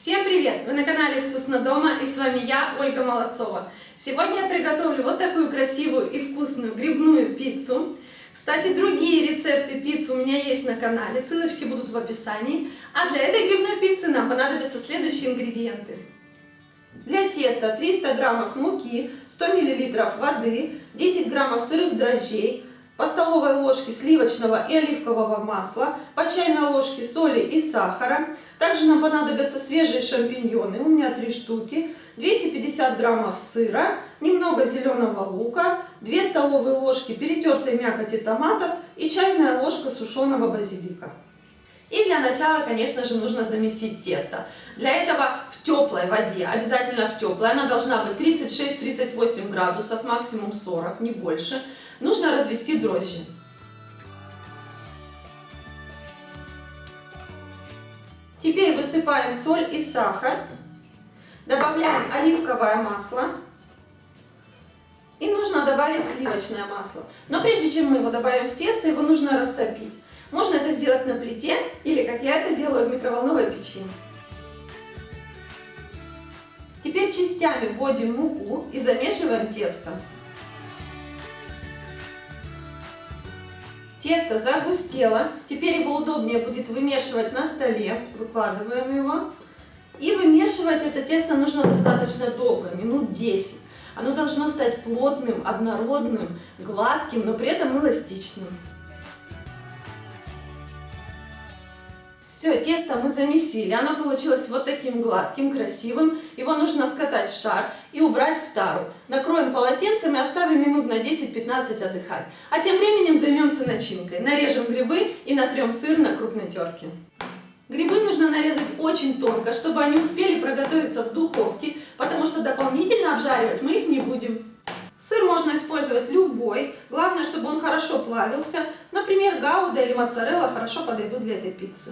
Всем привет! Вы на канале Вкусно дома, и с вами я, Ольга Молодцова. Сегодня я приготовлю вот такую красивую и вкусную грибную пиццу. Кстати, другие рецепты пиццы у меня есть на канале, ссылочки будут в описании. А для этой грибной пиццы нам понадобятся следующие ингредиенты. Для теста 300 граммов муки, 100 мл воды, 10 граммов сырых дрожжей, по столовой ложке сливочного и оливкового масла, по чайной ложке соли и сахара. Также нам понадобятся свежие шампиньоны, у меня 3 штуки, 250 граммов сыра, немного зеленого лука, 2 столовые ложки перетертой мякоти томатов и чайная ложка сушеного базилика. И для начала, конечно же, нужно замесить тесто. Для этого в теплой воде, обязательно в теплой, она должна быть 36-38 градусов, максимум 40, не больше. Нужно развести дрожжи. Теперь высыпаем соль и сахар, добавляем оливковое масло и нужно добавить сливочное масло. Но прежде чем мы его добавим в тесто, его нужно растопить. Можно это сделать на плите или, как я это делаю, в микроволновой печи. Теперь частями вводим муку и замешиваем тесто. Тесто загустело, теперь его удобнее будет вымешивать на столе, выкладываем его. И вымешивать это тесто нужно достаточно долго, минут 10. Оно должно стать плотным, однородным, гладким, но при этом эластичным. Все, тесто мы замесили, оно получилось вот таким гладким, красивым. Его нужно скатать в шар и убрать в тару. Накроем полотенцем и оставим минут на 10-15 отдыхать. А тем временем займемся начинкой. Нарежем грибы и натрем сыр на крупной терке. Грибы нужно нарезать очень тонко, чтобы они успели проготовиться в духовке, потому что дополнительно обжаривать мы их не будем. Сыр можно использовать любой, главное, чтобы он хорошо плавился. Например, гауда или моцарелла хорошо подойдут для этой пиццы.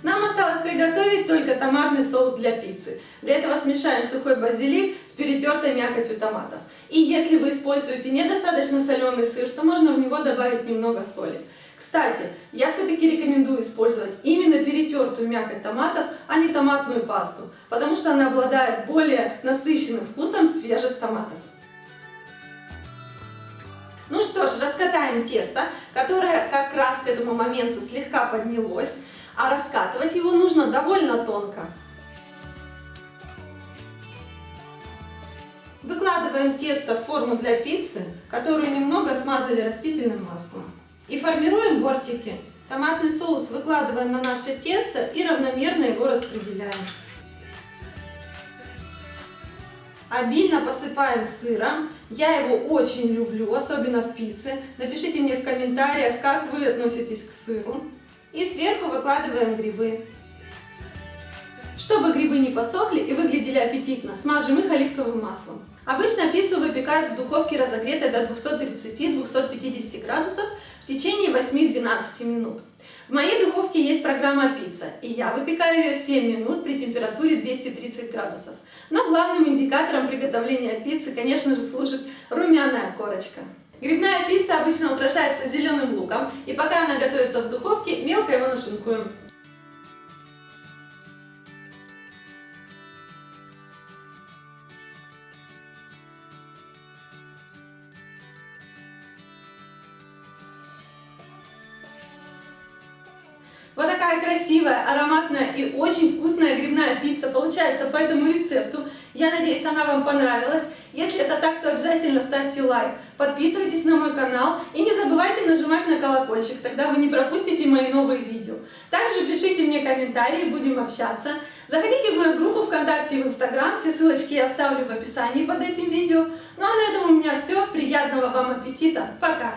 Нам осталось приготовить только томатный соус для пиццы. Для этого смешаем сухой базилик с перетертой мякотью томатов. И если вы используете недостаточно соленый сыр, то можно в него добавить немного соли. Кстати, я все-таки рекомендую использовать именно перетертую мякоть томатов, а не томатную пасту, потому что она обладает более насыщенным вкусом свежих томатов. Ну что ж, раскатаем тесто, которое как раз к этому моменту слегка поднялось. А раскатывать его нужно довольно тонко. Выкладываем тесто в форму для пиццы, которую немного смазали растительным маслом. И формируем бортики. Томатный соус выкладываем на наше тесто и равномерно его распределяем. Обильно посыпаем сыром. Я его очень люблю, особенно в пицце. Напишите мне в комментариях, как вы относитесь к сыру. И сверху выкладываем грибы. Чтобы грибы не подсохли и выглядели аппетитно, смажем их оливковым маслом. Обычно пиццу выпекают в духовке, разогретой до 230-250 градусов в течение 8-12 минут. В моей духовке есть программа пицца, и я выпекаю ее 7 минут при температуре 230 градусов. Но главным индикатором приготовления пиццы, конечно же, служит румяная корочка. Грибная пицца обычно украшается зеленым луком, и пока она готовится в духовке, мелко его нашинкуем. Вот такая красивая, ароматная и очень вкусная грибная пицца получается по этому рецепту. Я надеюсь, она вам понравилась. Если это так, то обязательно ставьте лайк, подписывайтесь на мой канал и не забывайте нажимать на колокольчик, тогда вы не пропустите мои новые видео. Также пишите мне комментарии, будем общаться. Заходите в мою группу ВКонтакте и в Инстаграм, все ссылочки я оставлю в описании под этим видео. Ну а на этом у меня все. Приятного вам аппетита. Пока!